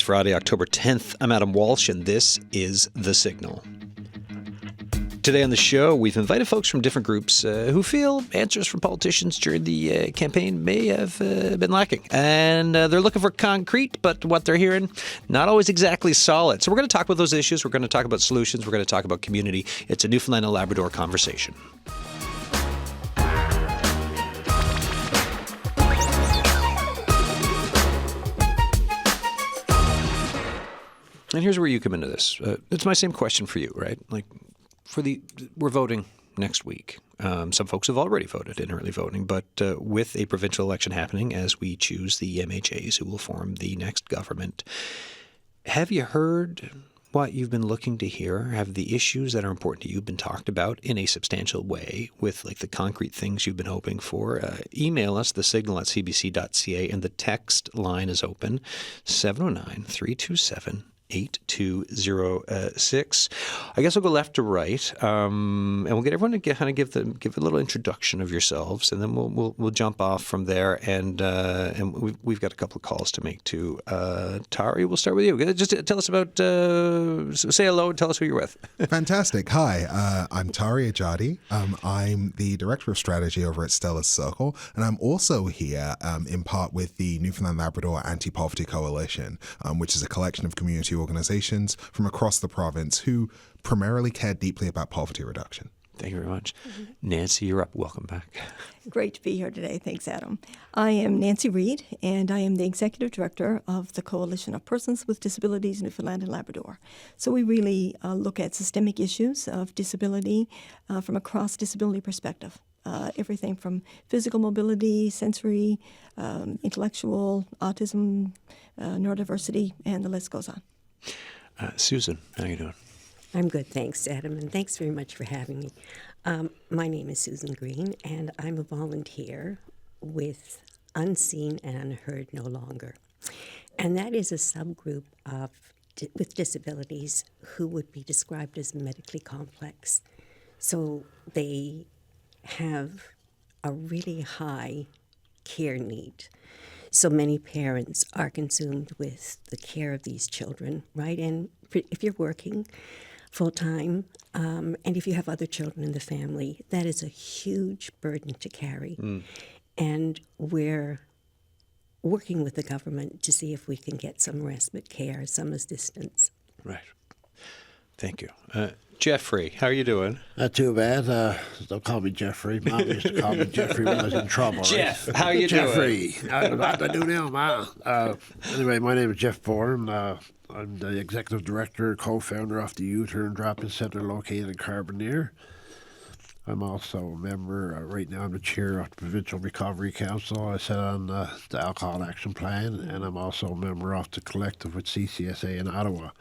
Friday, October 10th. I'm Adam Walsh, and this is The Signal. Today on the show, we've invited folks from different groups who feel answers from politicians during the campaign may have been lacking. And they're looking for concrete, but what they're hearing, not always exactly solid. So we're going to talk about those issues. We're going to talk about solutions. We're going to talk about community. It's a Newfoundland and Labrador conversation. And here's where you come into this. It's my same question for you, right? Like, we're voting next week. Some folks have already voted in early voting, but with a provincial election happening as we choose the MHAs who will form the next government, have you heard what you've been looking to hear? Have the issues that are important to you been talked about in a substantial way with like the concrete things you've been hoping for? Email us, thesignal@cbc.ca, and the text line is open, 709-327-8206. I guess I'll go left to right, and we'll get everyone to give a little introduction of yourselves, and then we'll jump off from there. And we've got a couple of calls to make too. Tari, we'll start with you. Just tell us about say hello and tell us who you're with. Fantastic. Hi, I'm Tari Ajadi. I'm the Director of Strategy over at Stella's Circle, and I'm also here in part with the Newfoundland Labrador Anti-Poverty Coalition, which is a collection of community organizations from across the province who primarily care deeply about poverty reduction. Thank you very much. Nancy, you're up. Welcome back. Great to be here today. Thanks, Adam. I am Nancy Reid, and I am the Executive Director of the Coalition of Persons with Disabilities in Newfoundland and Labrador. So we really look at systemic issues of disability from a cross-disability perspective. Everything from physical mobility, sensory, intellectual, autism, neurodiversity, and the list goes on. Susan, how are you doing? I'm good, thanks, Adam, and thanks very much for having me. My name is Susan Green, and I'm a volunteer with Unseen and Unheard No Longer. And that is a subgroup with disabilities who would be described as medically complex. So they have a really high care need. So many parents are consumed with the care of these children, right? And if you're working full-time, and if you have other children in the family, that is a huge burden to carry. And we're working with the government to see if we can get some respite care, some assistance. Right. Thank you. Jeffrey, how are you doing? Not too bad. Don't call me Jeffrey. Mom used to call me Jeffrey when I was in trouble. Jeff, right? how are you Jeffrey. doing? What to do now, Ma? Anyway, my name is Jeff Bourne. I'm the Executive Director, co-founder of the U-Turn Drop-In Centre located in Carbonear. I'm also a member, right now I'm the chair of the Provincial Recovery Council. I sit on the Alcohol Action Plan, and I'm also a member of the collective with CCSA in Ottawa.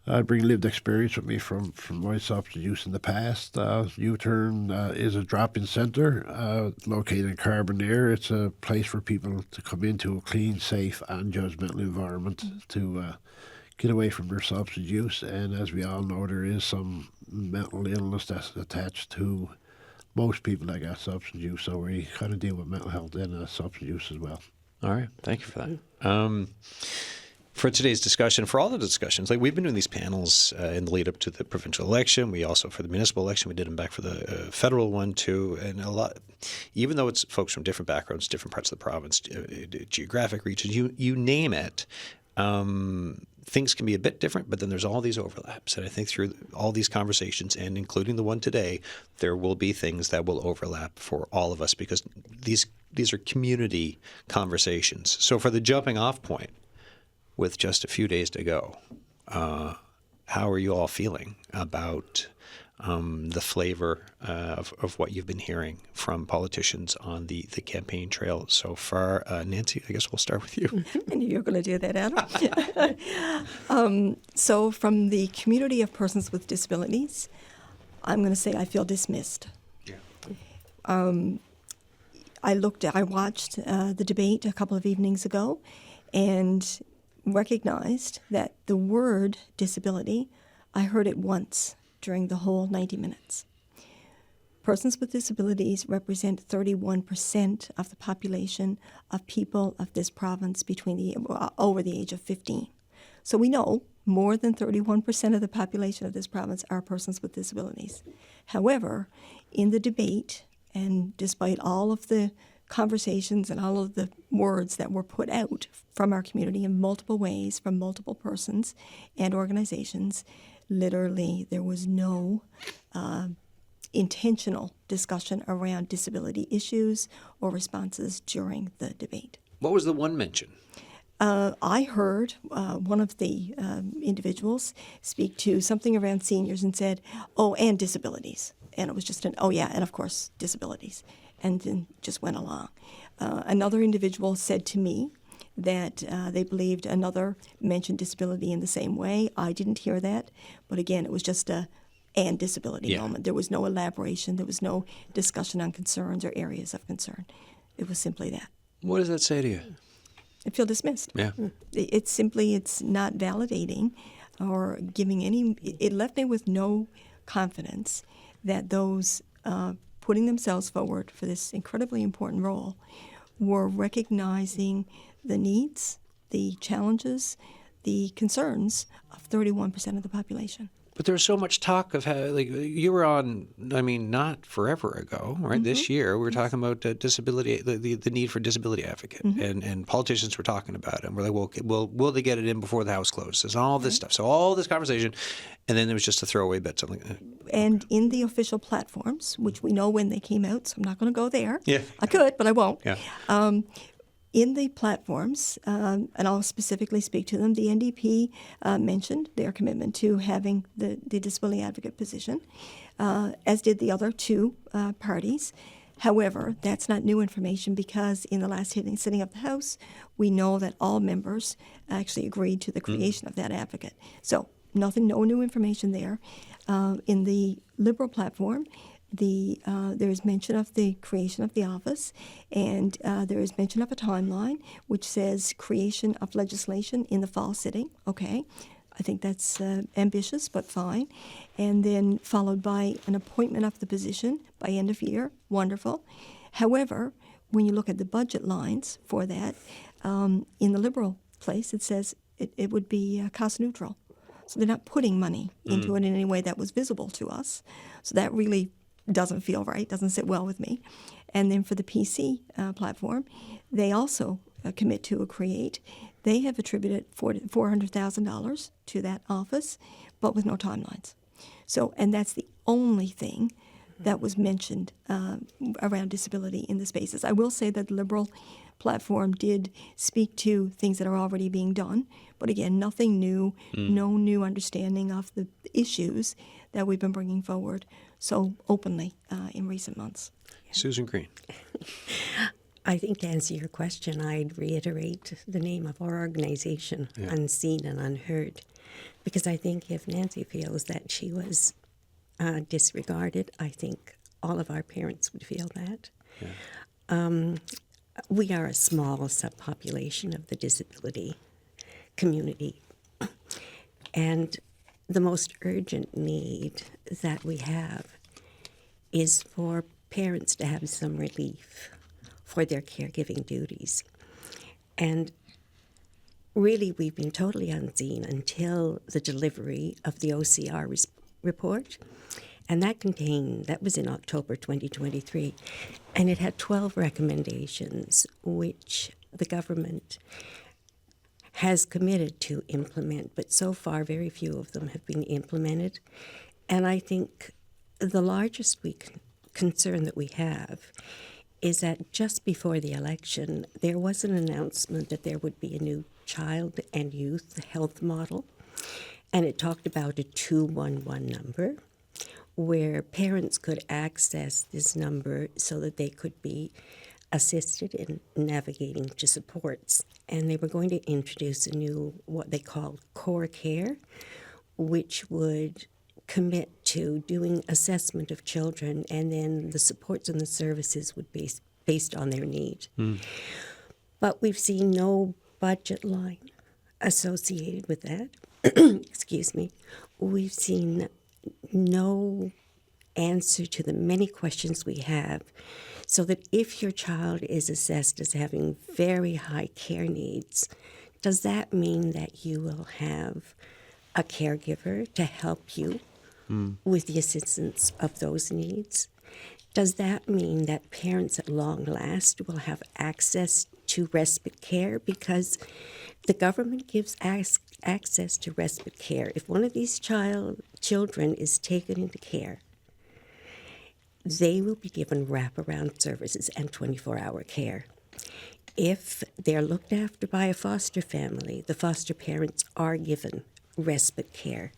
I bring lived experience with me from my substance use in the past. U-Turn is a drop-in centre located in Carbonear. It's a place for people to come into a clean, safe, and judgmental environment to get away from their substance use. And as we all know, there is some mental illness that's attached to most people that got substance use. So we kind of deal with mental health and substance use as well. All right. Thank you for that. For today's discussion, for all the discussions, like we've been doing these panels in the lead up to the provincial election. We also, for the municipal election, we did them back for the federal one too. And a lot, even though it's folks from different backgrounds, different parts of the province, geographic regions, you name it, things can be a bit different, but then there's all these overlaps. And I think through all these conversations, and including the one today, there will be things that will overlap for all of us because these are community conversations. So for the jumping off point, with just a few days to go, how are you all feeling about the flavor of what you've been hearing from politicians on the campaign trail so far? Nancy, I guess we'll start with you. I knew you were going to do that, Adam. So from the community of persons with disabilities, I'm going to say I feel dismissed. Yeah. I watched the debate a couple of evenings ago and recognized that the word disability, I heard it once during the whole 90 minutes. Persons with disabilities represent 31% of the population of people of this province over the age of 15. So we know more than 31% of the population of this province are persons with disabilities. However, in the debate, and despite all of the conversations and all of the words that were put out from our community in multiple ways, from multiple persons and organizations, literally there was no intentional discussion around disability issues or responses during the debate. What was the one mention? I heard one of the individuals speak to something around seniors and said, "Oh, and disabilities." And it was just an, "Oh yeah, and of course disabilities," and then just went along. Another individual said to me that they believed another mentioned disability in the same way. I didn't hear that, but again, it was just a and disability moment. There was no elaboration. There was no discussion on concerns or areas of concern. It was simply that. What does that say to you? I feel dismissed. Yeah. It's not validating or giving any. It left me with no confidence that those putting themselves forward for this incredibly important role were recognizing the needs, the challenges, the concerns of 31% of the population. But there was so much talk of how, like, you were on, I mean, not forever ago, right? This year, we were talking about disability, the need for disability advocate, and politicians were talking about it. And we're like, well, okay, will they get it in before the House closes? And all this stuff. So all this conversation, and then there was just a throwaway bit, something. And in the official platforms, which we know when they came out, so I'm not going to go there. Yeah. I could, but I won't. Yeah. In the platforms, and I'll specifically speak to them, the NDP mentioned their commitment to having the disability advocate position, as did the other two parties. However, that's not new information because in the last sitting of the House, we know that all members actually agreed to the creation of that advocate. So no new information there. In the Liberal platform, there is mention of the creation of the office, and there is mention of a timeline which says creation of legislation in the fall sitting. Okay, I think that's ambitious, but fine. And then followed by an appointment of the position by end of year. Wonderful. However, when you look at the budget lines for that, in the Liberal place, it says it would be cost neutral. So they're not putting money into it in any way that was visible to us. So that really doesn't feel right, doesn't sit well with me. And then for the PC platform, they also commit to create. They have attributed $400,000 to that office, but with no timelines. So, and that's the only thing that was mentioned around disability in the spaces. I will say that the Liberal platform did speak to things that are already being done, but again, nothing new, no new understanding of the issues that we've been bringing forward so openly in recent months. Susan Green. I think to answer your question, I'd reiterate the name of our organization, Unseen and Unheard, because I think if Nancy feels that she was disregarded, I think all of our parents would feel that. Yeah. We are a small subpopulation of the disability community, and the most urgent need that we have is for parents to have some relief for their caregiving duties. And really, we've been totally unseen until the delivery of the OCR report. And that was in October 2023. And it had 12 recommendations, which the government has committed to implement, but so far very few of them have been implemented. And I think the largest concern that we have is that just before the election, there was an announcement that there would be a new child and youth health model, and it talked about a 211 number where parents could access this number so that they could be assisted in navigating to supports. And they were going to introduce a new, what they call core care, which would commit to doing assessment of children, and then the supports and the services would be based on their need. But we've seen no budget line associated with that. Excuse me. We've seen no answer to the many questions we have, so that if your child is assessed as having very high care needs, Does that mean that you will have a caregiver to help you with the assistance of those needs? Does that mean that parents at long last will have access to respite care? Because the government gives access to respite care. If one of these children is taken into care, they will be given wraparound services and 24-hour care. If they're looked after by a foster family, the foster parents are given respite care.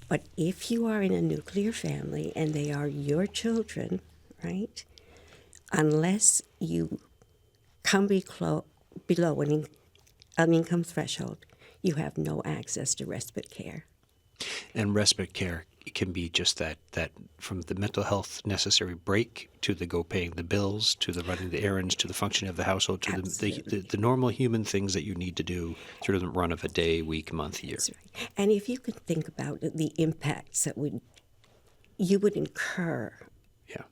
But if you are in a nuclear family and they are your children, right, unless you come below an income threshold, you have no access to respite care. And respite care can be just that from the mental health necessary break to the go paying the bills, to the running the errands, to the functioning of the household, to the normal human things that you need to do through the run of a day, week, month, year. That's right. And if you could think about the impacts that you would incur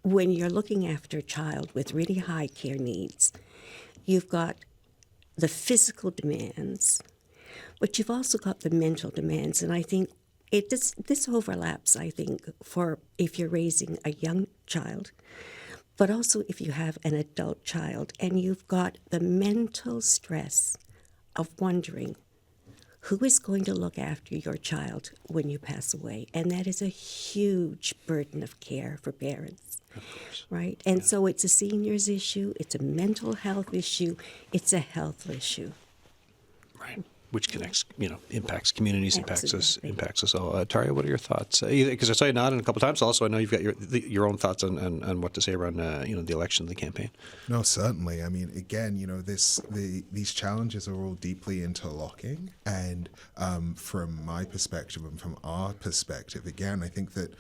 when you're looking after a child with really high care needs, you've got the physical demands, but you've also got the mental demands. And I think this overlaps, I think, for if you're raising a young child, but also if you have an adult child, and you've got the mental stress of wondering who is going to look after your child when you pass away. And that is a huge burden of care for parents. Of course. Right? And so it's a seniors issue, it's a mental health issue, it's a health issue. Right. Which connects, impacts communities, Absolutely. impacts us all. Tari, what are your thoughts? Because I saw you nodding a couple of times. Also, I know you've got your own thoughts on what to say around the election, the campaign. No, certainly. I mean, again, these challenges are all deeply interlocking, and from my perspective and from our perspective, again, I think that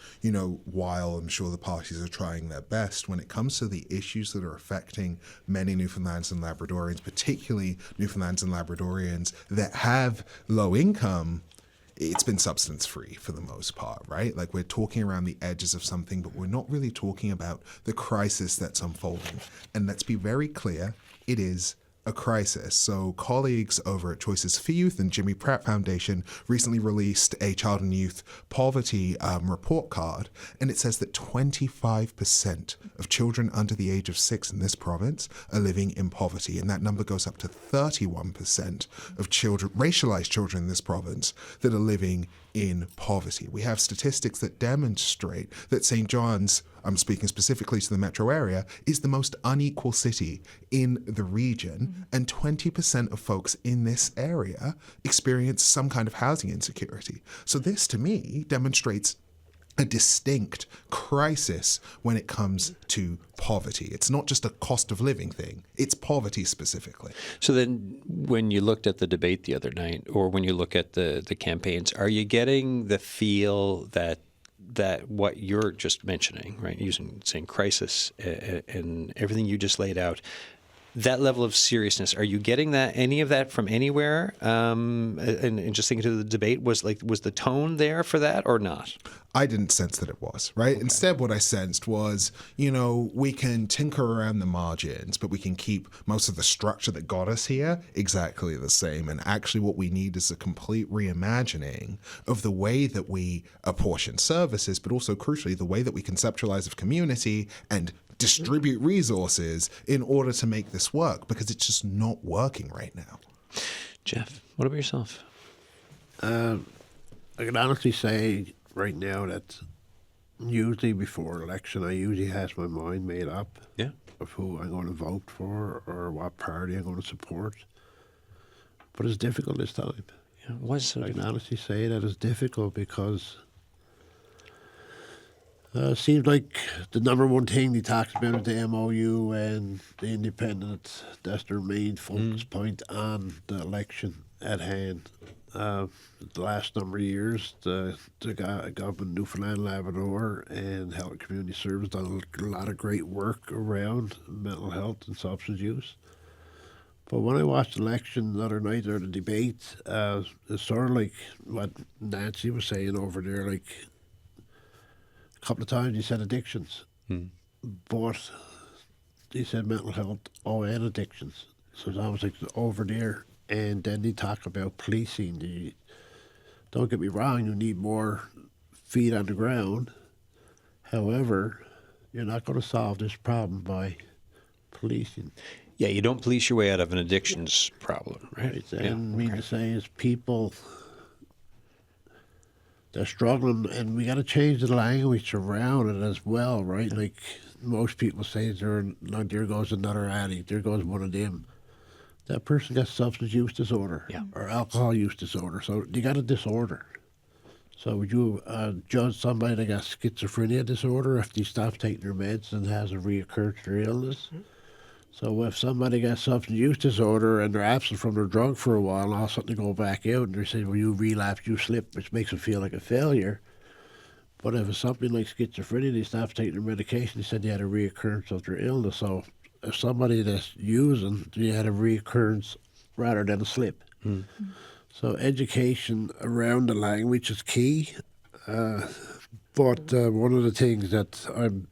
while I'm sure the parties are trying their best, when it comes to the issues that are affecting many Newfoundlands and Labradorians, particularly Newfoundlands and Labradorians that have low income, it's been substance free for the most part, right? Like, we're talking around the edges of something, but we're not really talking about the crisis that's unfolding. And let's be very clear, it is a crisis. So colleagues over at Choices for Youth and Jimmy Pratt Foundation recently released a child and youth poverty report card, and it says that 25% of children under the age of 6 in this province are living in poverty, and that number goes up to 31% of racialized children in this province that are living in poverty. We have statistics that demonstrate that St. John's, I'm speaking specifically to the metro area, is the most unequal city in the region, and 20% of folks in this area experience some kind of housing insecurity. So this, to me, demonstrates a distinct crisis when it comes to poverty. It's not just a cost of living thing, it's poverty specifically. So then when you looked at the debate the other night, or when you look at the campaigns, are you getting the feel that what you're just mentioning, right, saying crisis and everything you just laid out, that level of seriousness, are you getting any of that from anywhere? And just thinking to the debate, was the tone there for that or not? I didn't sense that it was, right? Okay. Instead, what I sensed was, we can tinker around the margins, but we can keep most of the structure that got us here exactly the same. And actually what we need is a complete reimagining of the way that we apportion services, but also crucially, the way that we conceptualize of community and distribute resources in order to make this work, because it's just not working right now. Jeff, what about yourself? I can honestly say right now that usually before election, I usually has my mind made up of who I'm going to vote for or what party I'm going to support. But it's difficult this time. Yeah, why is it so I can difficult? honestly say that it's difficult because it seems like the number one thing they talked about is the MOU and the independent. That's their main focus point on the election at hand. The last number of years, the government, Newfoundland, Labrador, and Health and Community Service done a lot of great work around mental health and substance use. But when I watched the election the other night, or the debate, it's sort of like what Nancy was saying over there, like, a couple of times he said addictions, but he said mental health and addictions. So it's almost like over there And then they talk about policing. Don't get me wrong, you need more feet on the ground. However, you're not going to solve this problem by policing. Yeah, you don't police your way out of an addictions problem, right? Right? Yeah, And me okay. to say is people, they're struggling, and we got to change the language around it as well, right? Like most people say, there goes another addict, there goes one of them. That person got substance use disorder or alcohol use disorder, so you got a disorder. So would you judge somebody that got schizophrenia disorder if they stop taking their meds and has a reoccurrence of their illness? So if somebody got substance use disorder and they're absent from their drug for a while and all of a sudden they go back out and they say, well, you relapse, you slip, which makes them feel like a failure. But if it's something like schizophrenia, they stop taking their medication, they said they had a reoccurrence of their illness. So if somebody that's using, they had a reoccurrence rather than a slip. So education around the language is key. But one of the things that I'm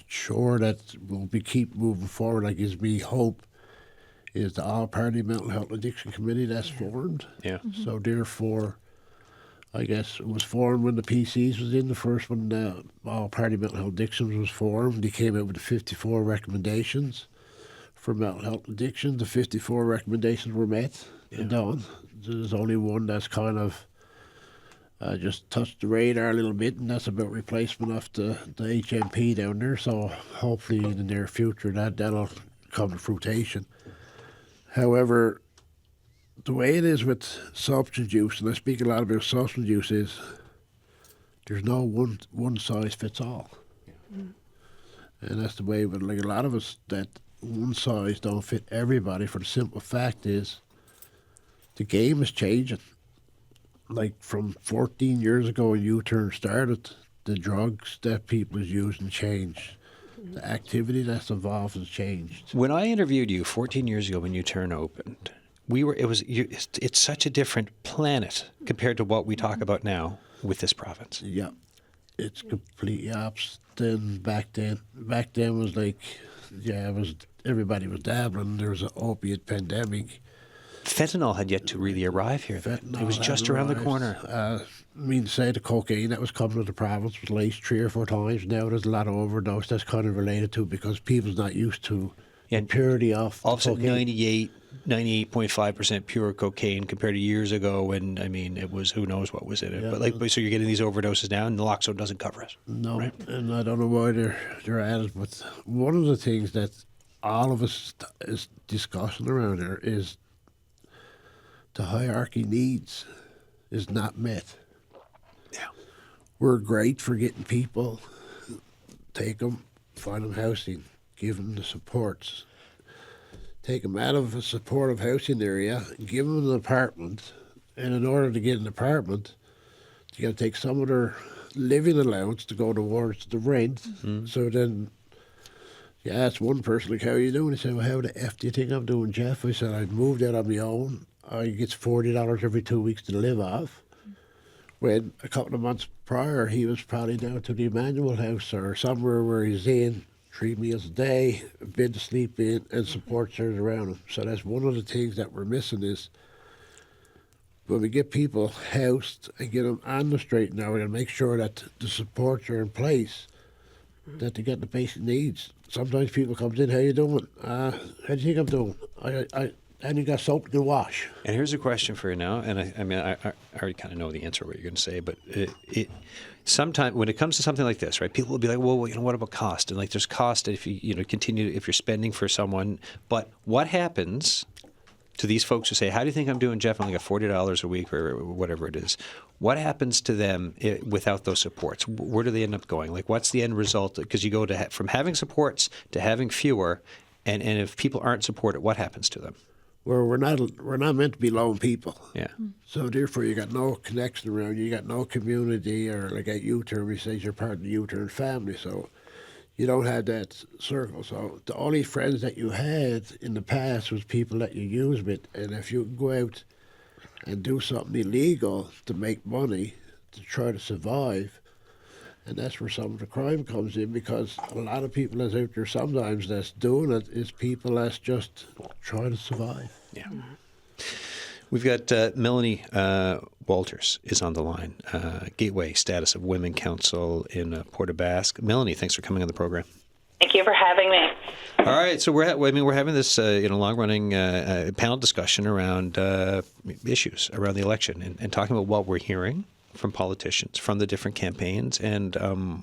sure that will be keep moving forward, that gives me hope, is the All-Party Mental Health Addiction Committee that's formed. Yeah. So therefore, I guess it was formed when the PCs was in. The first one, All-Party Mental Health Addictions was formed. They came out with the 54 recommendations for mental health addiction. The 54 recommendations were met and done. There's only one that's kind of just touched the radar a little bit, and that's about replacement of the HMP down there. So hopefully in the near future that'll come to fruition. However, the way it is with substance use, and I speak a lot about substance use, is there's no one size fits all. And that's the way with like a lot of us, that one size don't fit everybody, for the simple fact is the game is changing. Like from 14 years ago when U-turn started, the drugs that people is using changed. The activity that's involved has changed. When I interviewed you 14 years ago when U-turn opened, it's such a different planet compared to what we talk about now with this province. Yeah, it's completely opposite than back then. Back then was like, everybody was dabbling. There was an opiate pandemic. Fentanyl had yet to really arrive here. Fentanyl It was just around the corner. Say the cocaine that was coming to the province was laced 3 or 4 times. Now there's a lot of overdose that's kind of related to, because people's not used to the purity of All of a sudden, cocaine. 98.5% pure cocaine compared to years ago when, I mean, it was who knows what was in it. But so you're getting these overdoses now, and naloxone doesn't cover it. No, right? And I don't know why they're at it, but one of the things that all of us is discussing around here is the hierarchy needs is not met. Yeah. We're great for getting people, take them, find them housing, give them the supports, take them out of a supportive housing area, give them an apartment, and in order to get an apartment, you got to take some of their living allowance to go towards the rent. So then you ask one person, like, how are you doing? He said, well, how the F do you think I'm doing, Jeff? I said, I moved out on my own. I get $40 every 2 weeks to live off. When a couple of months prior, he was probably down to the Emmanuel House or somewhere where he's in, 3 meals a day, a bed to sleep in, and support services around him. So that's one of the things that we're missing is when we get people housed and get them on the straight and narrow, we're going to make sure that the supports are in place, that they get the basic needs. Sometimes people comes in, how you doing? How do you think I'm doing? And you got soap to wash. And here's a question for you now, and I already kind of know the answer what you're going to say, but sometimes when it comes to something like this, right, people will be like, well, what about cost? And like, there's cost if you continue, if you're spending for someone, but what happens to these folks who say, how do you think I'm doing, Jeff? I only got $40 a week or whatever it is. What happens to them without those supports? Where do they end up going? Like, what's the end result? Because you go to from having supports to having fewer, and if people aren't supported, what happens to them? Well, we're not meant to be lone people. Yeah. So therefore, you got no connection around you. You got no community, or like at U-turn, we say you're part of the U-turn family. So you don't have that circle. So the only friends that you had in the past was people that you used with. And if you go out and do something illegal to make money to try to survive, and that's where some of the crime comes in, because a lot of people that's out there sometimes that's doing it is people that's just trying to survive. Yeah. We've got Melanie Walters is on the line, Gateway Status of Women Council in Port aux Basques. Melanie, thanks for coming on the program. Thank you for having me. All right, so we're having this long-running panel discussion around issues around the election and talking about what we're hearing from politicians, from the different campaigns, and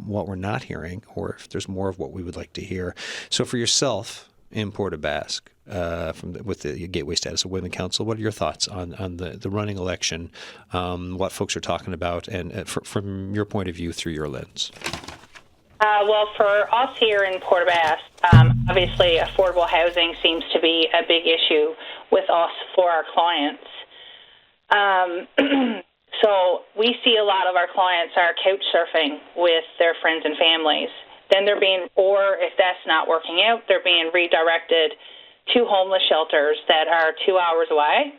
what we're not hearing, or if there's more of what we would like to hear. So for yourself in Port aux Basques, with the Gateway Status of Women Council, what are your thoughts on the running election, what folks are talking about, and from your point of view through your lens? Well, for us here in Port aux Basques, obviously affordable housing seems to be a big issue with us for our clients. So we see a lot of our clients are couch surfing with their friends and families. Then or if that's not working out, they're being redirected to homeless shelters that are 2 hours away.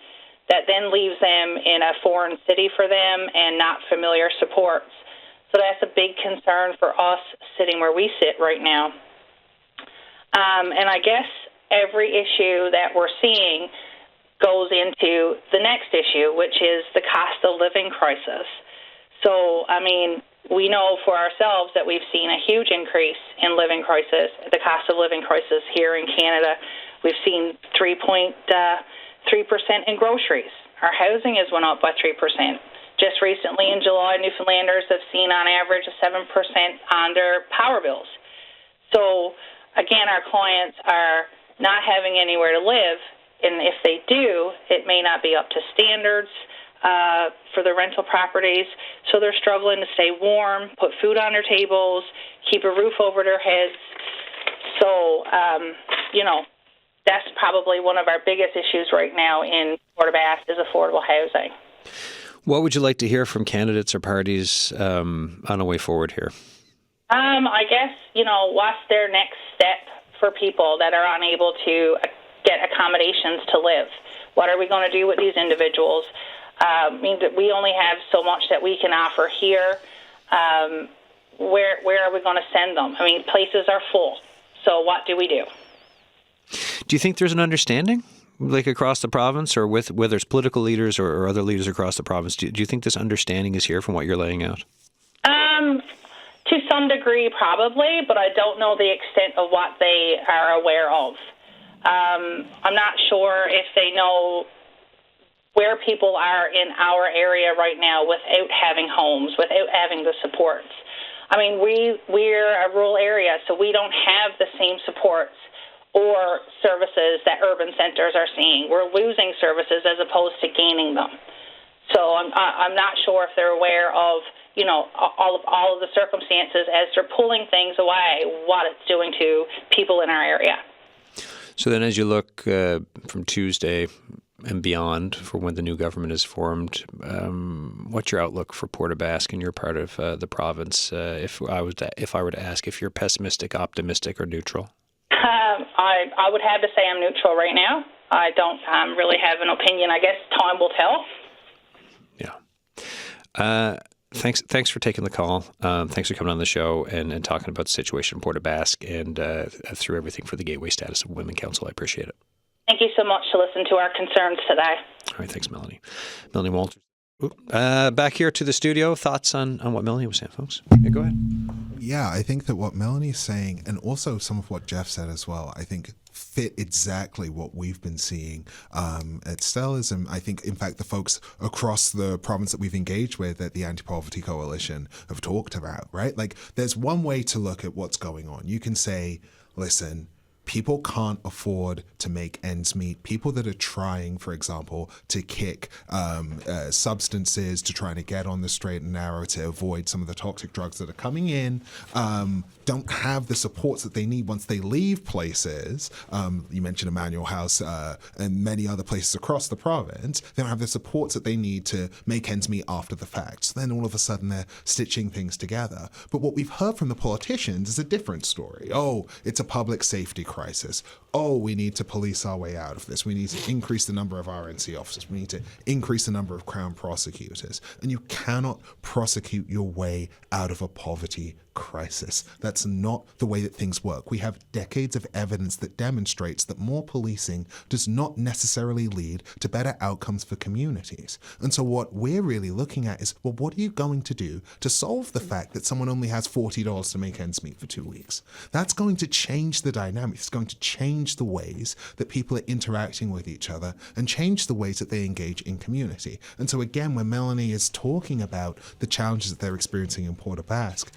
That then leaves them in a foreign city for them and not familiar supports. So that's a big concern for us sitting where we sit right now. And I guess every issue that we're seeing goes into the next issue, which is the cost of living crisis. So, we know for ourselves that we've seen a huge increase in living crisis, the cost of living crisis here in Canada. We've seen 3.3% in groceries. Our housing has went up by 3%. Just recently in July, Newfoundlanders have seen on average a 7% on their power bills. So, again, our clients are not having anywhere to live, and if they do, it may not be up to standards for the rental properties. So they're struggling to stay warm, put food on their tables, keep a roof over their heads. So, that's probably one of our biggest issues right now in Port aux Basques is affordable housing. What would you like to hear from candidates or parties on a way forward here? I guess, what's their next step for people that are unable to get accommodations to live? What are we going to do with these individuals? Means that we only have so much that we can offer here. Where are we going to send them? Places are full. So what do we do? Do you think there's an understanding, like across the province, or with whether it's political leaders or other leaders across the province? Do you think this understanding is here from what you're laying out? To some degree, probably, but I don't know the extent of what they are aware of. I'm not sure if they know where people are in our area right now without having homes, without having the supports. We're a rural area, so we don't have the same supports or services that urban centers are seeing. We're losing services as opposed to gaining them. So I'm not sure if they're aware of, all of the circumstances as they're pulling things away, what it's doing to people in our area. So then as you look from Tuesday and beyond for when the new government is formed, what's your outlook for Port aux Basques and your part of the province? If I were to ask if you're pessimistic, optimistic, or neutral? I would have to say I'm neutral right now. I don't really have an opinion. I guess time will tell. Yeah. Thanks for taking the call. Thanks for coming on the show and talking about the situation in Port aux Basques and through everything for the Gateway Status of Women Council. I appreciate it. Thank you so much to listen to our concerns today. All right, thanks, Melanie. Melanie Walters. Back here to the studio. Thoughts on what Melanie was saying, folks? Yeah, go ahead. Yeah, I think that what Melanie's saying, and also some of what Jeff said as well, I think fit exactly what we've been seeing at Stella's. And I think, in fact, the folks across the province that we've engaged with at the Anti-Poverty Coalition have talked about, right? Like, there's one way to look at what's going on. You can say, listen, people can't afford to make ends meet. People that are trying, for example, to kick substances, to try to get on the straight and narrow, to avoid some of the toxic drugs that are coming in, don't have the supports that they need once they leave places. You mentioned Emmanuel House and many other places across the province. They don't have the supports that they need to make ends meet after the fact. So then all of a sudden they're stitching things together. But what we've heard from the politicians is a different story. Oh, it's a public safety crisis. oh, we need to police our way out of this. We need to increase the number of RNC officers. We need to increase the number of Crown prosecutors. And you cannot prosecute your way out of a poverty crisis. That's not the way that things work. We have decades of evidence that demonstrates that more policing does not necessarily lead to better outcomes for communities. And so what we're really looking at is, well, what are you going to do to solve the fact that someone only has $40 to make ends meet for 2 weeks? That's going to change the dynamics. It's going to change the ways that people are interacting with each other and change the ways that they engage in community. And so again, when Melanie is talking about the challenges that they're experiencing in Port aux Basques,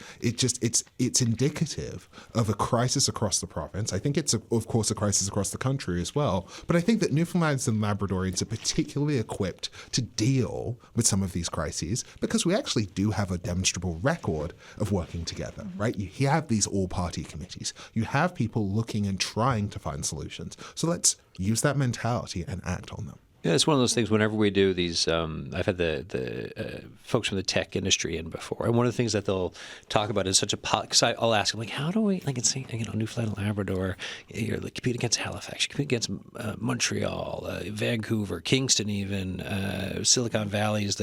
it's indicative of a crisis across the province. I think it's, of course, a crisis across the country as well. But I think that Newfoundlanders and Labradorians are particularly equipped to deal with some of these crises because we actually do have a demonstrable record of working together, right? You have these all-party committees. You have people looking and trying to find solutions. So let's use that mentality and act on them. Yeah, it's one of those things. Whenever we do these, I've had the folks from the tech industry in before, and one of the things that they'll talk about is such a because I'll ask them like, how do we like it's Newfoundland and Labrador, you're like compete against Halifax, you compete against Montreal, Vancouver, Kingston, even Silicon Valley is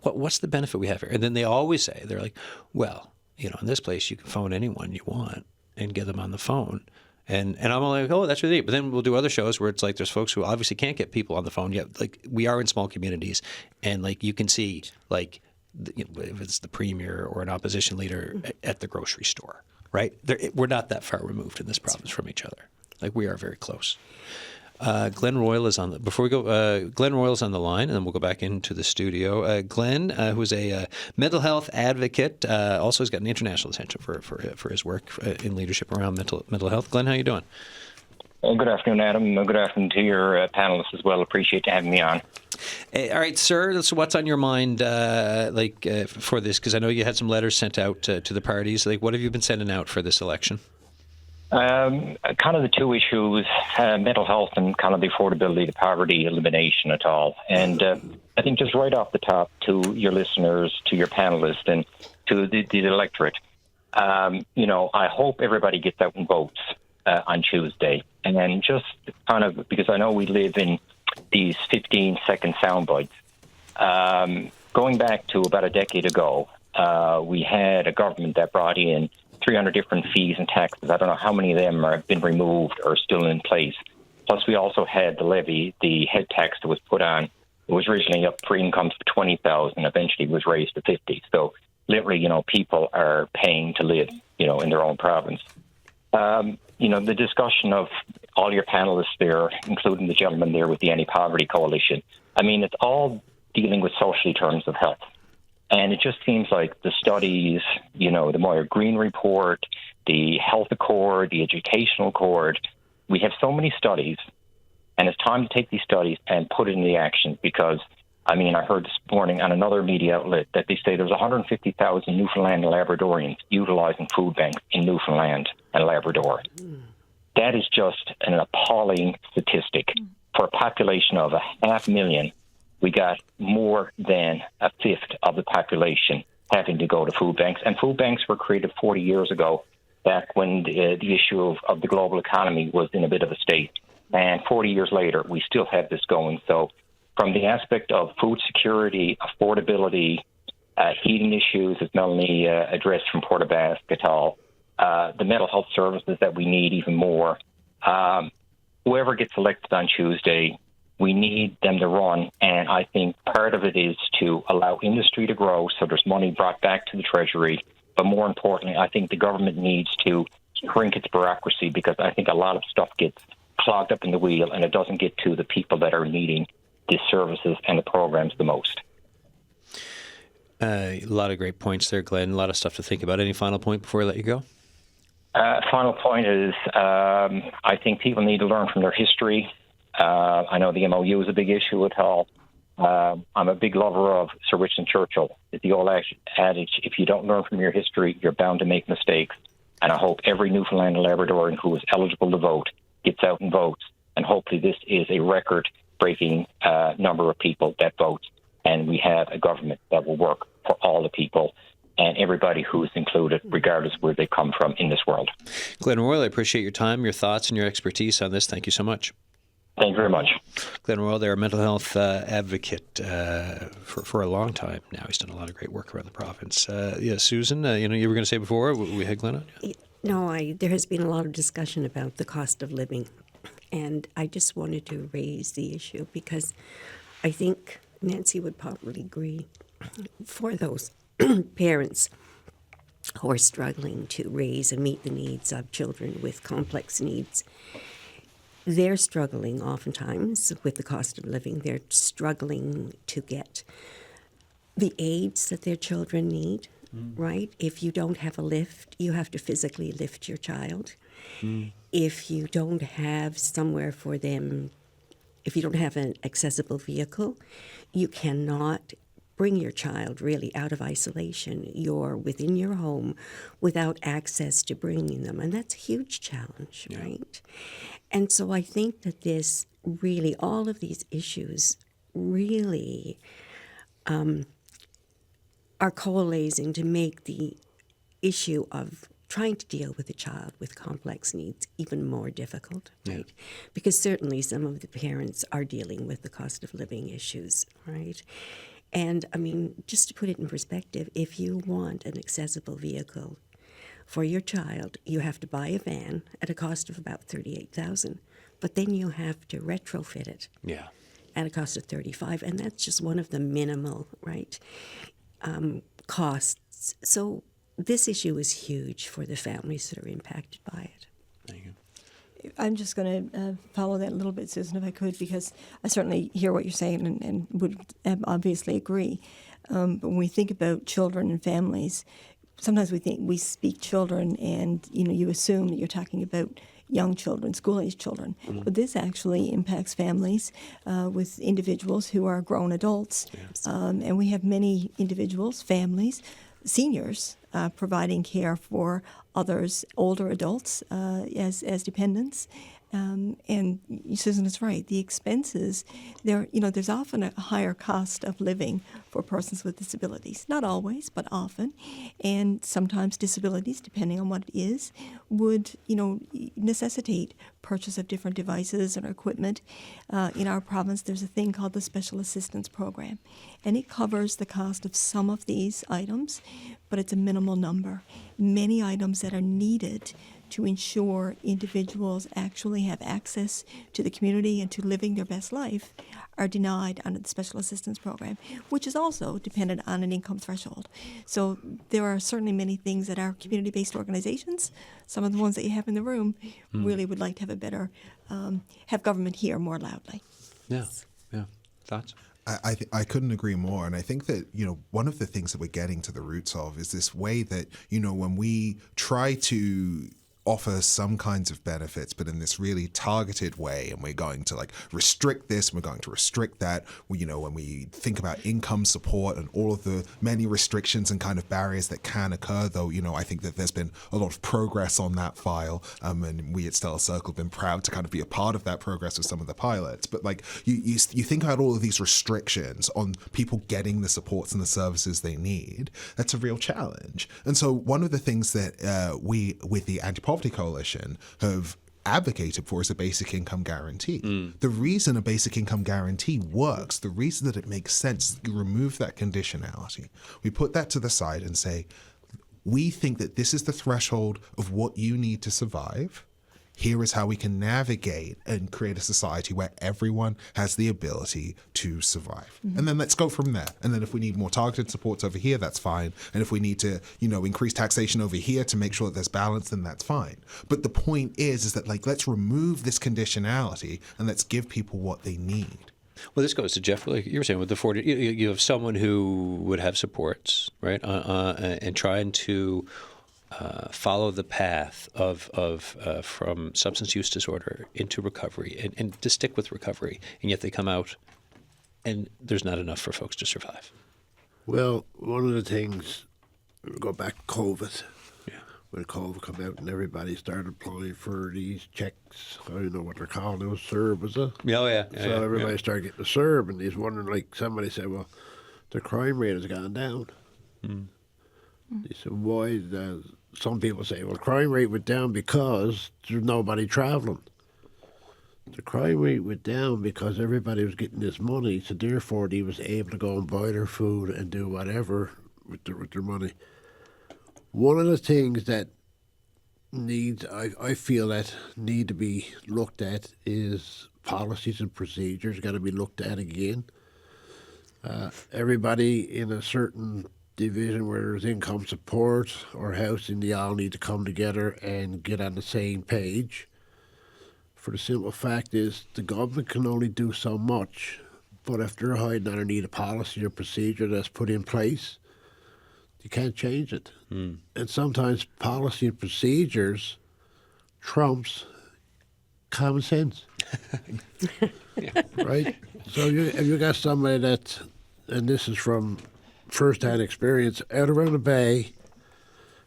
what's the benefit we have here? And then they always say they're like, well, in this place you can phone anyone you want and get them on the phone. And I'm like, oh, that's really neat. But then we'll do other shows where it's like there's folks who obviously can't get people on the phone yet. Like we are in small communities, and like you can see like if it's the premier or an opposition leader at the grocery store, right? We're not that far removed in this province from each other. Like we are very close. Glenn Roil is on the. Before we go, Glenn Roil is on the line, and then we'll go back into the studio. Glenn, who is a mental health advocate, also has got an international attention for his work in leadership around mental health. Glenn, how you doing? Well, good afternoon, Adam. Good afternoon to your panelists as well. Appreciate you having me on. Hey, all right, sir. So what's on your mind, for this? Because I know you had some letters sent out to the parties. Like, what have you been sending out for this election? Kind of the two issues, mental health and kind of the affordability, the poverty elimination at all. And I think just right off the top to your listeners, to your panelists, and to the electorate, I hope everybody gets out and votes on Tuesday. And then just kind of, because I know we live in these 15-second sound bites, going back to about a decade ago, we had a government that brought in 300 different fees and taxes. I don't know how many of them have been removed or still in place. Plus, we also had the levy, the head tax that was put on. It was originally up for incomes of $20,000. Eventually, it was raised to $50,000. So, literally, people are paying to live, in their own province. The discussion of all your panelists there, including the gentleman there with the Anti-Poverty Coalition. I mean, it's all dealing with social terms of health. And it just seems like the studies, the Moyer Green Report, the Health Accord, the Educational Accord, we have so many studies, and it's time to take these studies and put it into action because, I heard this morning on another media outlet that they say there's 150,000 Newfoundland and Labradorians utilizing food banks in Newfoundland and Labrador. That is just an appalling statistic. For a population of 500,000, we got more than a fifth of the population having to go to food banks. And food banks were created 40 years ago, back when the issue of the global economy was in a bit of a state. And 40 years later, we still have this going. So from the aspect of food security, affordability, heating issues, as Melanie addressed from Port aux Basques et al., the mental health services that we need even more, whoever gets elected on Tuesday, we need them to run, and I think part of it is to allow industry to grow so there's money brought back to the Treasury. But more importantly, I think the government needs to shrink its bureaucracy because I think a lot of stuff gets clogged up in the wheel and it doesn't get to the people that are needing these services and the programs the most. A lot of great points there, Glenn. A lot of stuff to think about. Any final point before I let you go? Final point is I think people need to learn from their history. I know the MOU is a big issue at all. I'm a big lover of Sir Winston Churchill. It's the old adage, if you don't learn from your history, you're bound to make mistakes. And I hope every Newfoundland and Labradorian who is eligible to vote gets out and votes. And hopefully this is a record-breaking number of people that vote. And we have a government that will work for all the people. And everybody who's included, regardless where they come from in this world. Glenn Roil, I appreciate your time, your thoughts, and your expertise on this. Thank you so much. Thank you very much. Glenn Roil, they're a mental health advocate for a long time now. He's done a lot of great work around the province. Susan, you were going to say before we had Glenn on? Yeah. No, there has been a lot of discussion about the cost of living, and I just wanted to raise the issue because I think Nancy would probably agree for those parents who are struggling to raise and meet the needs of children with complex needs. They're struggling oftentimes with the cost of living. They're struggling to get the aids that their children need, right? If you don't have a lift, you have to physically lift your child. If you don't have somewhere for them, if you don't have an accessible vehicle, you cannot bring your child really out of isolation. You're within your home without access to bringing them. And that's a huge challenge, right? And so I think that this really, all of these issues really are coalescing to make the issue of trying to deal with a child with complex needs even more difficult, right? Because certainly some of the parents are dealing with the cost of living issues, right? And I mean, just to put it in perspective, if you want an accessible vehicle for your child, you have to buy a van at a cost of about $38,000, but then you have to retrofit it at a cost of $35,000, and that's just one of the minimal, right, costs. So this issue is huge for the families that are impacted by it. Thank you. I'm just going to follow that a little bit, Susan, if I could, because I certainly hear what you're saying and would obviously agree. But when we think about children and families, sometimes we speak children, and you assume that you're talking about young children, school-age children. But this actually impacts families with individuals who are grown adults, and we have many individuals, families, seniors providing care for others, older adults as dependents. And Susan is right. The expenses, there's often a higher cost of living for persons with disabilities. Not always, but often. And sometimes disabilities, depending on what it is, would, necessitate purchase of different devices and equipment. In our province, there's a thing called the Special Assistance Program. And it covers the cost of some of these items, but it's a minimal number. Many items that are needed to ensure individuals actually have access to the community and to living their best life are denied under the Special Assistance Program, which is also dependent on an income threshold. So there are certainly many things that our community-based organizations, some of the ones that you have in the room, really would like to have a better, have government hear more loudly. Yeah. Thoughts? I couldn't agree more. And I think that, one of the things that we're getting to the roots of is this way that, when we try to offer some kinds of benefits, but in this really targeted way, and we're going to restrict this, and we're going to restrict that. When we think about income support and all of the many restrictions and kind of barriers that can occur, though, I think that there's been a lot of progress on that file, and we at Stella Circle have been proud to kind of be a part of that progress with some of the pilots. But you think about all of these restrictions on people getting the supports and the services they need. That's a real challenge. And so one of the things that we, with the Anti-Poverty Coalition, have advocated for is a basic income guarantee. The reason a basic income guarantee works, the reason that it makes sense, is you remove that conditionality. We put that to the side and say, we think that this is the threshold of what you need to survive. Here is how we can navigate and create a society where everyone has the ability to survive. And then let's go from there. And then if we need more targeted supports over here, that's fine. And if we need to, increase taxation over here to make sure that there's balance, then that's fine. But the point is that let's remove this conditionality and let's give people what they need. Well, this goes to Jeff. Like you were saying, with the 40, you have someone who would have supports, right, and trying to follow the path of from substance use disorder into recovery and to stick with recovery, and yet they come out and there's not enough for folks to survive. Well, one of the things, we go back to COVID. When COVID came out and everybody started applying for these checks, I don't know what they're called, it was CERB, was it? So everybody started getting the CERB, and he's wondering, somebody said, well, the crime rate has gone down. He said, why? Some people say, well, crime rate went down because there's nobody travelling. The crime rate went down because everybody was getting this money, so therefore they was able to go and buy their food and do whatever with their money. One of the things that I feel that need to be looked at is policies and procedures got to be looked at again. Everybody in a certain division where there's income support or housing, they all need to come together and get on the same page. For the simple fact is the government can only do so much, but if they're hiding underneath a policy or procedure that's put in place, you can't change it. And sometimes policy and procedures trumps common sense. Right? So if you got somebody that, and this is from first-hand experience, out around the bay,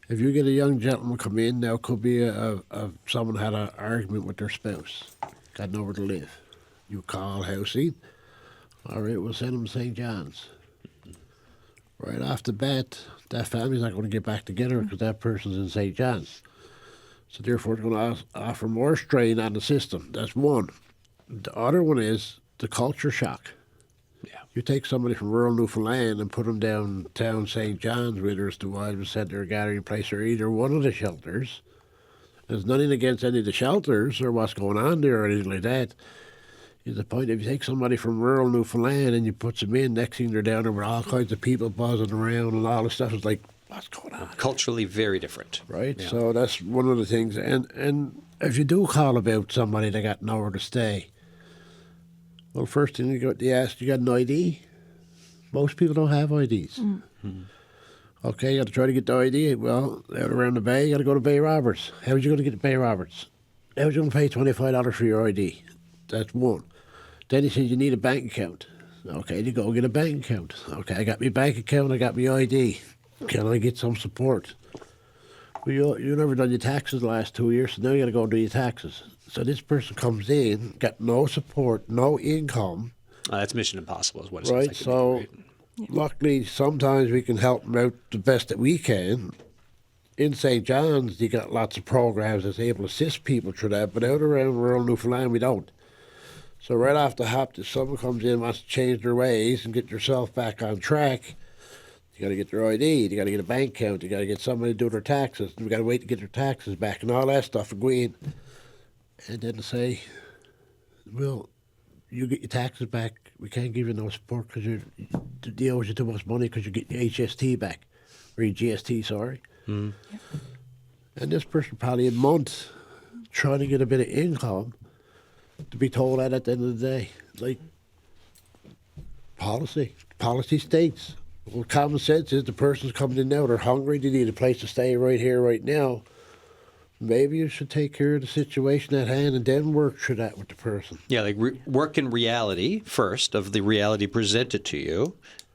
if you get a young gentleman come in, now it could be someone had an argument with their spouse, got nowhere to live. You call housing, all right, we'll send them to St. John's. Right off the bat, that family's not going to get back together because that person's in St. John's. So therefore, it's going to offer more strain on the system. That's one. The other one is the culture shock. Yeah. You take somebody from rural Newfoundland and put them downtown St. John's, whether it's the Wildwood Centre or Gathering Place or either one of the shelters. There's nothing against any of the shelters or what's going on there or anything like that. Is the point, if you take somebody from rural Newfoundland and you put them in, next thing they're down there with all kinds of people buzzing around and all this stuff, it's like, what's going on? Culturally very different. Right? Yeah. So that's one of the things. And if you do call about somebody that got nowhere to stay, well, first thing they ask, you got an ID? Most people don't have IDs. Okay, you got to try to get the ID. Well, out around the bay, you got to go to Bay Roberts. How are you going to get to Bay Roberts? How are you going to pay $25 for your ID? That's one. Then he says you need a bank account. Okay, you go get a bank account. Okay, I got my bank account, I got my ID. Can I get some support? Well, you never done your taxes the last 2 years, so now you got to go and do your taxes. So this person comes in, got no support, no income. That's mission impossible is what it Right, seems like. so Right? luckily sometimes we can help them out the best that we can. In St. John's, you got lots of programs that's able to assist people through that, but out around rural Newfoundland, we don't. So right off the hop, if someone comes in and wants to change their ways and get yourself back on track, you got to get their ID, you got to get a bank account, you got to get somebody to do their taxes, we got to wait to get their taxes back and all that stuff and go in. And then to say, well, you get your taxes back, we can't give you no support because they owe you too much money because you get your HST back, or your GST, sorry. And this person probably a month trying to get a bit of income to be told that at the end of the day. Like, policy states. Well, common sense is the person's coming in now, they're hungry, they need a place to stay right here, right now. Maybe you should take care of the situation at hand and then work through that with the person. Yeah, like work in reality first, of the reality presented to you.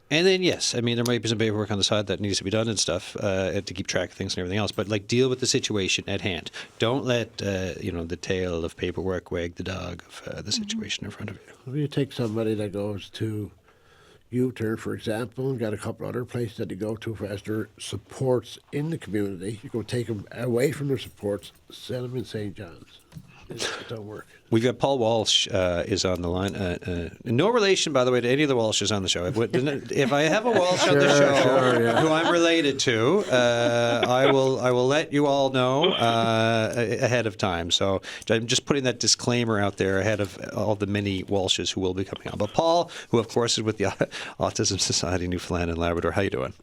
And then, yes, I mean, there might be some paperwork on the side that needs to be done and stuff to keep track of things and everything else. But, like, deal with the situation at hand. Don't let, the tail of paperwork wag the dog of the situation in front of you. If you take somebody that goes to U-Turn, for example, and got a couple other places that they go to as their supports in the community, you go take them away from their supports, send them in St. John's. It don't work. We've got Paul Walsh is on the line. No relation, by the way, to any of the Walshes on the show. If I have a Walsh on the show who I'm related to, I will let you all know ahead of time. So I'm just putting that disclaimer out there ahead of all the many Walshes who will be coming on. But Paul, who of course is with the Autism Society Newfoundland and Labrador, how you doing?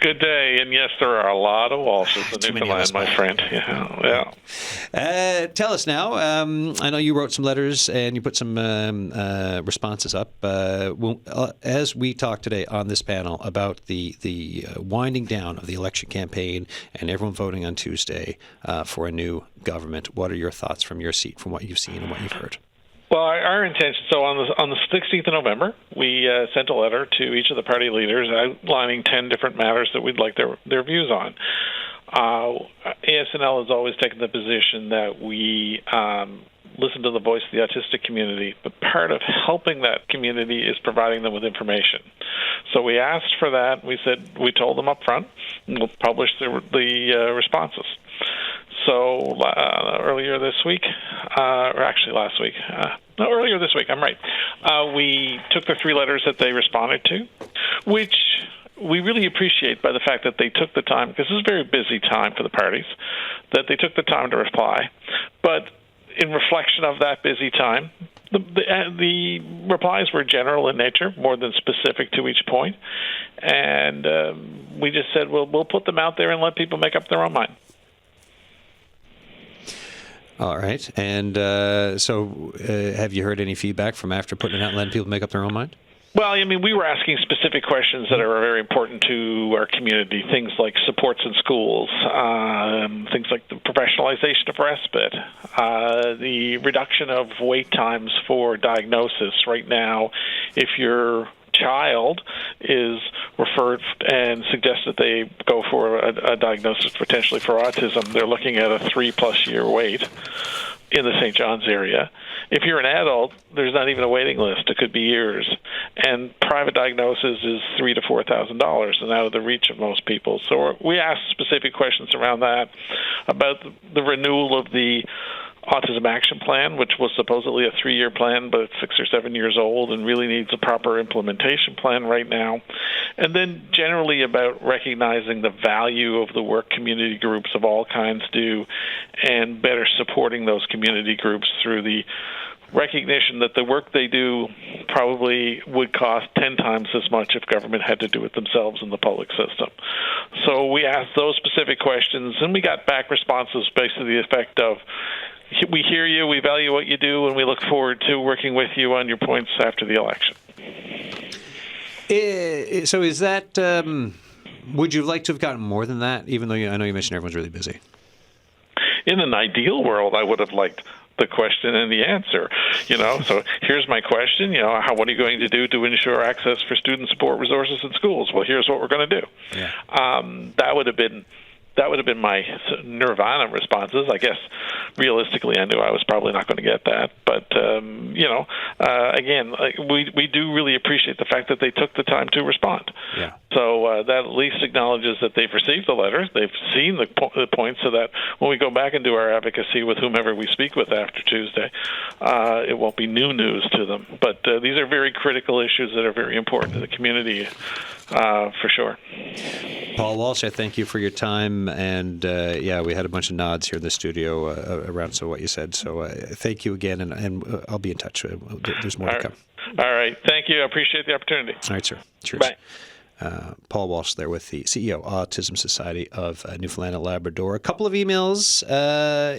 Good day, and yes, there are a lot of Walshes in Newfoundland, my friend. Yeah. Tell us now. I know you wrote some letters and you put some responses up. As we talk today on this panel about the winding down of the election campaign and everyone voting on Tuesday for a new government, what are your thoughts from your seat, from what you've seen and what you've heard? Well, our intention, so on the 16th of November, we sent a letter to each of the party leaders outlining 10 different matters that we'd like their views on. ASNL has always taken the position that we listen to the voice of the autistic community, but part of helping that community is providing them with information. So we asked for that. We told them up front, and we'll publish the responses. So earlier this week, or actually last week, no, earlier this week, I'm right, we took the 3 letters that they responded to, which we really appreciate by the fact that they took the time, because this is a very busy time for the parties, that they took the time to reply. But in reflection of that busy time, the replies were general in nature, more than specific to each point. And we just said, well, we'll put them out there and let people make up their own mind. All right. And so have you heard any feedback from after putting it out and letting people make up their own mind? Well, I mean, we were asking specific questions that are very important to our community, things like supports in schools, things like the professionalization of respite, the reduction of wait times for diagnosis. Right now, if your child is referred and suggests that they go for a diagnosis potentially for autism, they're looking at a 3+ year wait in the St. John's area. If you're an adult, there's not even a waiting list. It could be years. And private diagnosis is $3,000 to $4,000 and out of the reach of most people. So we asked specific questions around that, about the renewal of the Autism Action Plan, which was supposedly a 3-year plan, but it's 6 or 7 years old and really needs a proper implementation plan right now. And then generally about recognizing the value of the work community groups of all kinds do and better supporting those community groups through the recognition that the work they do probably would cost 10 times as much if government had to do it themselves in the public system. So we asked those specific questions, and we got back responses based to the effect of, we hear you, we value what you do, and we look forward to working with you on your points after the election. So is that, would you like to have gotten more than that, even though I know you mentioned everyone's really busy? In an ideal world, I would have liked the question and the answer, So here's my question, what are you going to do to ensure access for student support resources in schools? Well, here's what we're going to do. Yeah. That would have been my nirvana responses. I guess realistically, I knew I was probably not going to get that. But, again, we do really appreciate the fact that they took the time to respond. Yeah. So that at least acknowledges that they've received the letters, they've seen the points, so that when we go back and do our advocacy with whomever we speak with after Tuesday, it won't be new news to them. But these are very critical issues that are very important to the community, for sure. Paul Walsh, I thank you for your time. And we had a bunch of nods here in the studio around some of what you said. So thank you again, and I'll be in touch. There's more to come. All right. Thank you. I appreciate the opportunity. All right, sir. Cheers. Bye. Paul Walsh there with the CEO, Autism Society of Newfoundland and Labrador. A couple of emails.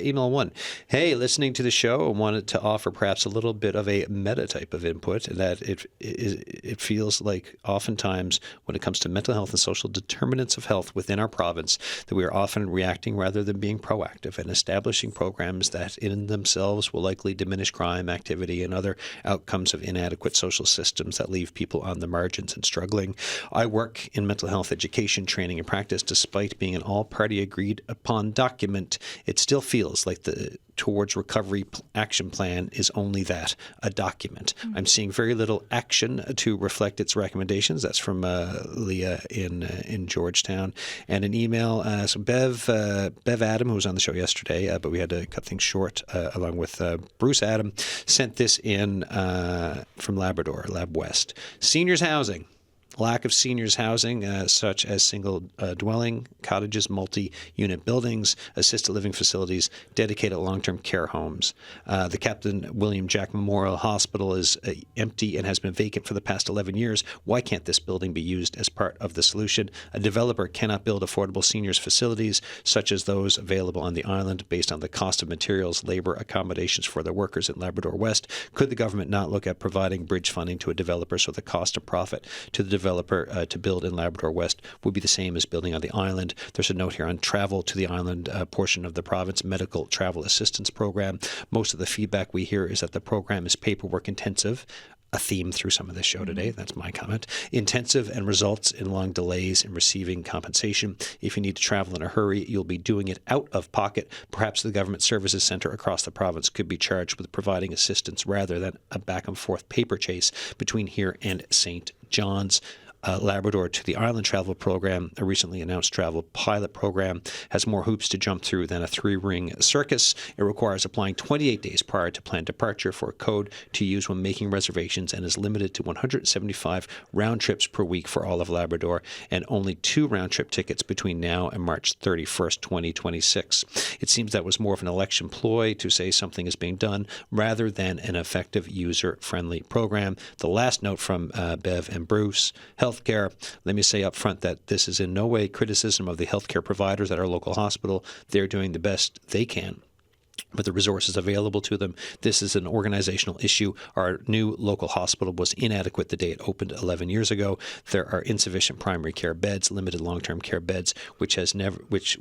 Email 1. Hey, listening to the show, I wanted to offer perhaps a little bit of a meta type of input, that it feels like oftentimes when it comes to mental health and social determinants of health within our province, that we are often reacting rather than being proactive and establishing programs that in themselves will likely diminish crime activity and other outcomes of inadequate social systems that leave people on the margins and struggling. I work in mental health education, training, and practice. Despite being an all-party agreed upon document, it still feels like the Towards Recovery Action Plan is only that, a document. I'm seeing very little action to reflect its recommendations. That's from Leah in Georgetown. And an email, so Bev Adam, who was on the show yesterday, but we had to cut things short, along with Bruce Adam, sent this in from Labrador, Lab West. Seniors housing. Lack of seniors housing, such as single dwelling, cottages, multi-unit buildings, assisted living facilities, dedicated long-term care homes. The Captain William Jack Memorial Hospital is empty and has been vacant for the past 11 years. Why can't this building be used as part of the solution? A developer cannot build affordable seniors facilities, such as those available on the island, based on the cost of materials, labor, accommodations for the workers in Labrador West. Could the government not look at providing bridge funding to a developer so the cost of profit to the developer to build in Labrador West would be the same as building on the island? There's a note here on travel to the island portion of the province medical travel assistance program. Most of the feedback we hear is that the program is paperwork intensive, a theme through some of this show today. That's my comment. Intensive and results in long delays in receiving compensation. If you need to travel in a hurry, you'll be doing it out of pocket. Perhaps the government services center across the province could be charged with providing assistance rather than a back and forth paper chase between here and St. John's. Labrador to the Island travel program, a recently announced travel pilot program, has more hoops to jump through than a 3-ring circus. It requires applying 28 days prior to planned departure for a code to use when making reservations and is limited to 175 round trips per week for all of Labrador and only 2 round-trip tickets between now and March 31st, 2026. It seems that was more of an election ploy to say something is being done rather than an effective user-friendly program. The last note from Bev and Bruce, healthcare. Let me say up front that this is in no way criticism of the healthcare providers at our local hospital. They're doing the best they can with the resources available to them. This is an organizational issue. Our new local hospital was inadequate the day it opened 11 years ago. There are insufficient primary care beds, limited long-term care beds, which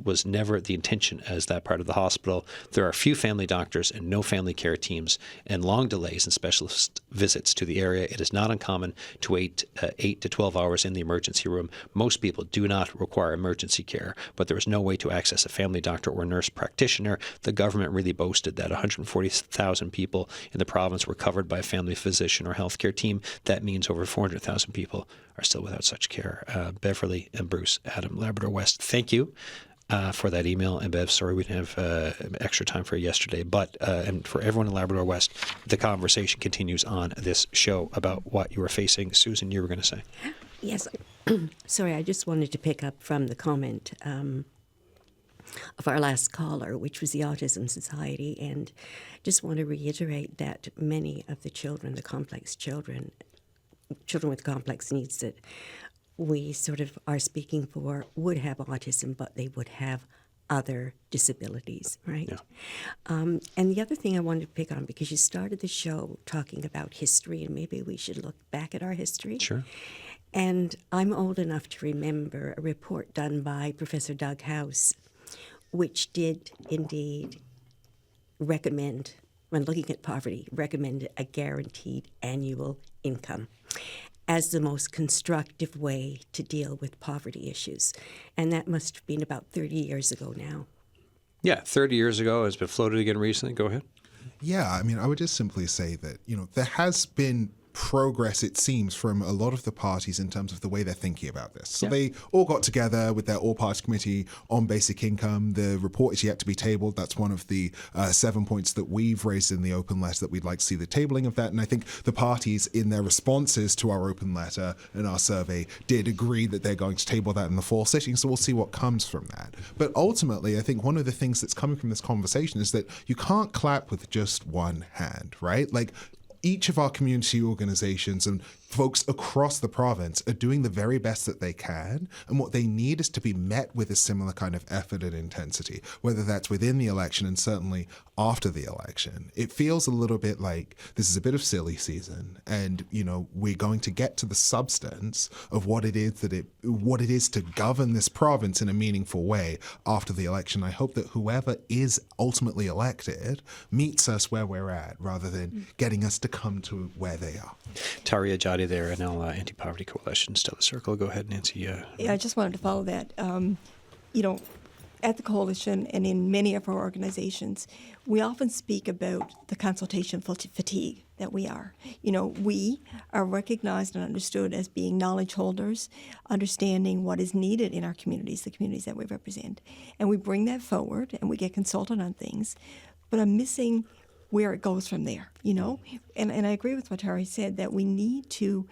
was never the intention as that part of the hospital. There are few family doctors and no family care teams, and long delays in specialist visits to the area. It is not uncommon to wait 8 to 12 hours in the emergency room. Most people do not require emergency care, but there is no way to access a family doctor or nurse practitioner. The government really boasted that 140,000 people in the province were covered by a family physician or healthcare team. That means over 400,000 people are still without such care. Beverly and Bruce, Adam, Labrador West, thank you for that email. And Bev, sorry we didn't have extra time for yesterday, but and for everyone in Labrador West, the conversation continues on this show about what you were facing. Susan, you were going to say. Yes. Sorry, I just wanted to pick up from the comment of our last caller, which was the Autism Society, and just want to reiterate that many of the children, the complex children with complex needs that we sort of are speaking for would have autism, but they would have other disabilities, right? Yeah. And the other thing I wanted to pick on, because you started the show talking about history, and maybe we should look back at our history. Sure. And I'm old enough to remember a report done by Professor Doug House, which did indeed recommend, when looking at poverty, recommend a guaranteed annual income as the most constructive way to deal with poverty issues. And that must have been about 30 years ago now. Yeah, 30 years ago. It's been floated again recently. Go ahead. Yeah, I mean, I would just simply say that, there has been progress, it seems, from a lot of the parties in terms of the way they're thinking about this. So they all got together with their all-party committee on basic income. The report is yet to be tabled. That's one of the 7 points that we've raised in the open letter, that we'd like to see the tabling of that. And I think the parties, in their responses to our open letter and our survey, did agree that they're going to table that in the fall sitting. So we'll see what comes from that. But ultimately, I think one of the things that's coming from this conversation is that you can't clap with just one hand, right? Like, each of our community organizations and folks across the province are doing the very best that they can, and what they need is to be met with a similar kind of effort and intensity, whether that's within the election and certainly after the election. It feels a little bit like this is a bit of silly season, and we're going to get to the substance of what it is to govern this province in a meaningful way after the election. I hope that whoever is ultimately elected meets us where we're at, rather than getting us to come to where they are. Tari, Ajadi there, NL Anti-Poverty Coalition, Stella Circle. Go ahead, Nancy. Yeah, I just wanted to follow that. At the coalition and in many of our organizations, we often speak about the consultation fatigue that we are. We are recognized and understood as being knowledge holders, understanding what is needed in our communities, the communities that we represent. And we bring that forward and we get consulted on things, but I'm missing where it goes from there, And I agree with what Tari said, that we need to,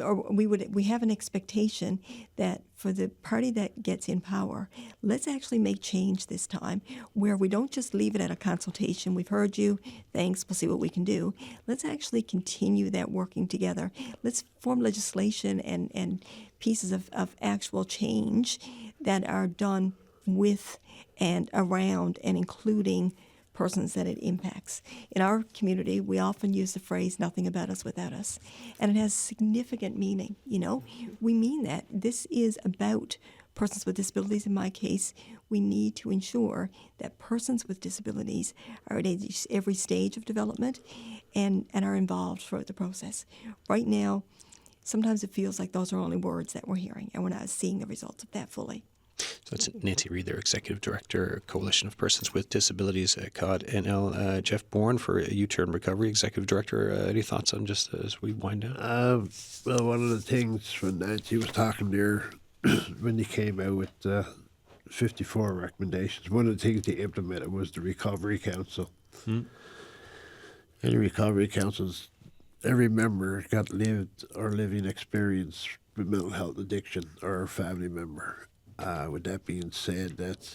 or we have an expectation that for the party that gets in power, let's actually make change this time, where we don't just leave it at a consultation. We've heard you, thanks, we'll see what we can do. Let's actually continue that working together. Let's form legislation and pieces of actual change that are done with and around and including persons that it impacts. In our community, we often use the phrase, nothing about us without us. And it has significant meaning, We mean that. This is about persons with disabilities in my case, we need to ensure that persons with disabilities are at every stage of development and are involved throughout the process. Right now, sometimes it feels like those are only words that we're hearing, and we're not seeing the results of that fully. So that's Nancy Reid, their Executive Director, Coalition of Persons with Disabilities at COD-NL. Jeff Bourne for U-Turn Recovery, Executive Director. Any thoughts on just as we wind down? Well, one of the things when Nancy was talking there, when they came out with 54 recommendations, one of the things they implemented was the Recovery Council. And the Recovery Councils, every member got lived or living experience with mental health addiction or a family member. With that being said, that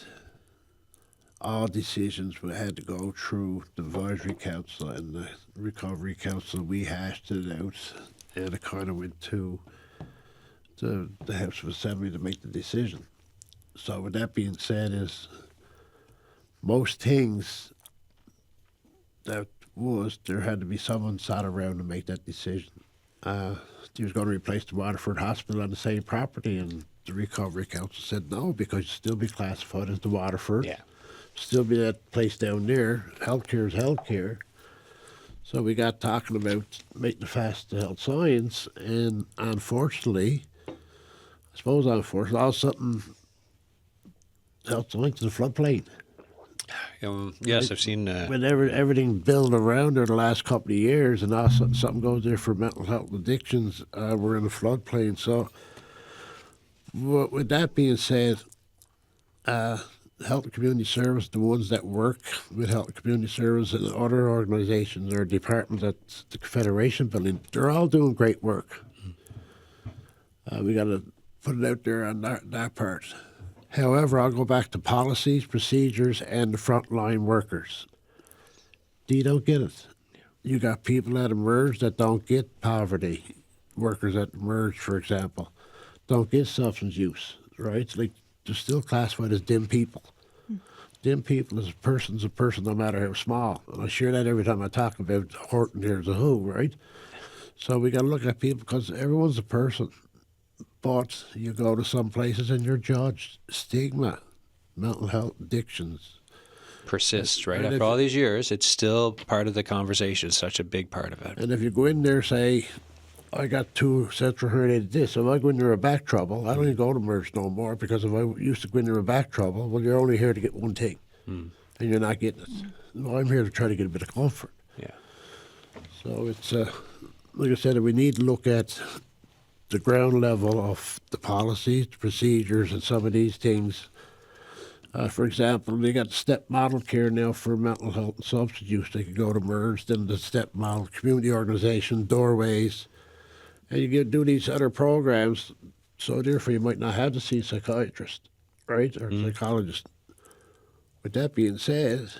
all decisions had to go through the Advisory Council and the Recovery Council. We hashed it out, and it kind of went to the House of Assembly to make the decision. So with that being said, is most things that there had to be someone sat around to make that decision. He was going to replace the Waterford Hospital on the same property, and the Recovery Council said no, because you'd still be classified as the Waterford. Yeah. Still be that place down there. Healthcare is healthcare. So we got talking about making it fast to health science, and unfortunately, all of a sudden, health science is a floodplain. Yes, I've seen. When everything built around there the last couple of years, and now something goes there for mental health addictions, we're in a floodplain. So, with that being said, Health and Community Service, the ones that work with Health and Community Service and other organisations or departments at the Confederation building, they're all doing great work. We got to put it out there on that part. However, I'll go back to policies, procedures, and the frontline workers. You don't get it. You got people that emerge that don't get poverty. Workers that emerge, for example, don't get substance use, right? Like, they're still classified as dim people. Dim people is a person, no matter how small. And I share that every time I talk about Horton here as a who, right? So we got to look at people, because everyone's a person. But you go to some places and you're judged. Stigma, mental health addictions. Persists, right? After all these years, it's still part of the conversation. It's such a big part of it. And if you go in there, say, I got 2 central herniated discs. If I go in there with back trouble, I don't even go to merge no more, because if I used to go in there with back trouble, well, you're only here to get one thing, and you're not getting it. No, I'm here to try to get a bit of comfort. Yeah. So it's, like I said, we need to look at the ground level of the policies, the procedures, and some of these things. For example, they got step model care now for mental health and substance use. They could go to MERS, then the step model community organization, doorways, and you do these other programs. So therefore, you might not have to see a psychiatrist, right, or psychologist. With that being said,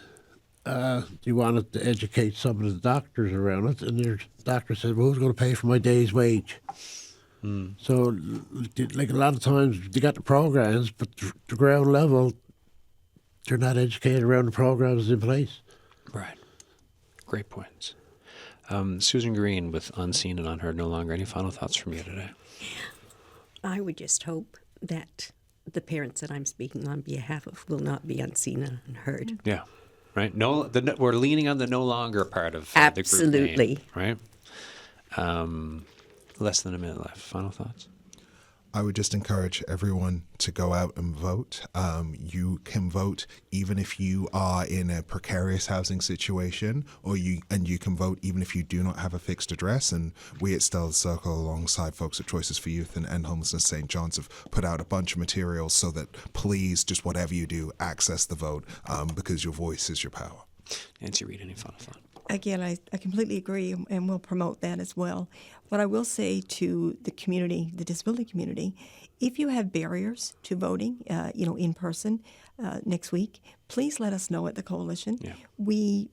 you wanted to educate some of the doctors around it, and the doctor said, well, who's going to pay for my day's wage? So, like, a lot of times, they got the programs, but the ground level, they're not educated around the programs in place. Right. Great points. Susan Green with Unseen and Unheard No Longer. Any final thoughts from you today? I would just hope that the parents that I'm speaking on behalf of will not be unseen and unheard. Yeah. Right. We're leaning on the no longer part of Absolutely. the group name, right? Less than a minute left. Final thoughts? I would just encourage everyone to go out and vote. You can vote even if you are in a precarious housing situation, you can vote even if you do not have a fixed address. And we at Stella Circle, alongside folks at Choices for Youth and End Homelessness St. John's, have put out a bunch of materials so that please, just whatever you do, access the vote, because your voice is your power. Nancy Reid, any final thought? Again, I completely agree, and we'll promote that as well. What I will say to the community, the disability community, if you have barriers to voting, in person next week, please let us know at the coalition. Yeah. We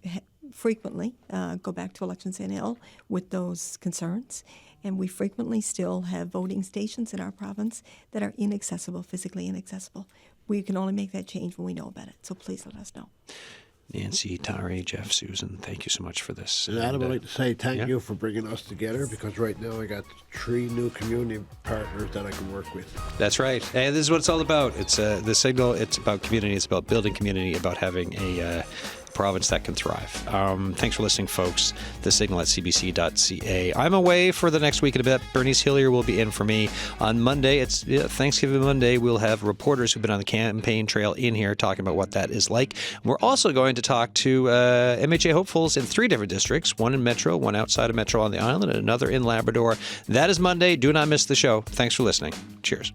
frequently go back to Elections NL with those concerns, and we frequently still have voting stations in our province that are inaccessible, physically inaccessible. We can only make that change when we know about it, so please let us know. Nancy, Tari, Jeff, Susan, thank you so much for this. And Adam, I'd like to say thank yeah. you for bringing us together, because right now I got 3 new community partners that I can work with. That's right. And this is what it's all about. It's the Signal. It's about community. It's about building community, about having a province that can thrive. Thanks for listening, folks. The Signal at cbc.ca. I'm away for the next week and a bit. Bernice Hillier will be in for me on Monday. It's Thanksgiving Monday. We'll have reporters who've been on the campaign trail in here talking about what that is like. We're also going to talk to MHA hopefuls in 3 different districts, one in Metro, one outside of Metro on the island, and another in Labrador. That is Monday. Do not miss the show. Thanks for listening. Cheers.